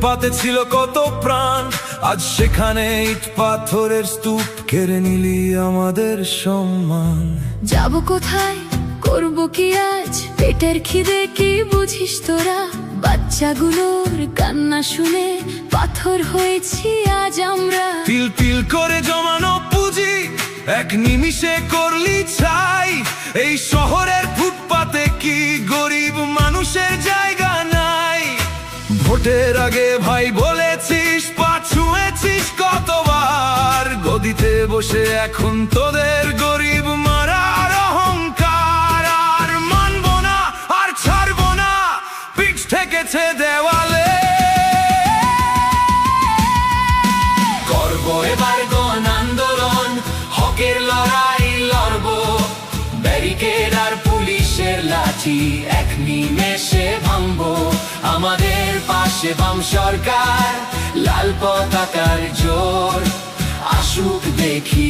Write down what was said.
ফুটপাতে ছিল কত প্রাণ, আজ সেখানে ইট পাথরের স্তূপ, কেড়ে নিলি আমাদের সম্মান। যাব কোথায়, করব কি আজ, পেটের খিদে কি বুঝিস তোরা? বাচ্চাগুলোর কান্না শুনে পাথর হয়েছি আজ আমরা। তিল তিল করে জমানো পুঁজি এক নিমিষে করলি ছাই। এই শহরের ফুটপাতে কি গরিব মানুষের জায়গা নাই? ভোটের আগে ভাই বলেছিস, পা ছুঁয়েছিস কতবার, গদিতে বসে এখন তোদের গরিব মারার অহংকার। আর মানব না, আর ছাড়ব না, পিঠ ঠেকেছে দেওয়ালে। করব এবার গণ আন্দোলন, হকের লড়াই লড়ব, ব্যারিকেড আর পুলিশের লাঠি এক নিমেষে ভাঙব। আমাদের পাশে বাম সরকার, লাল পতাকার জোর, আসুক দেখি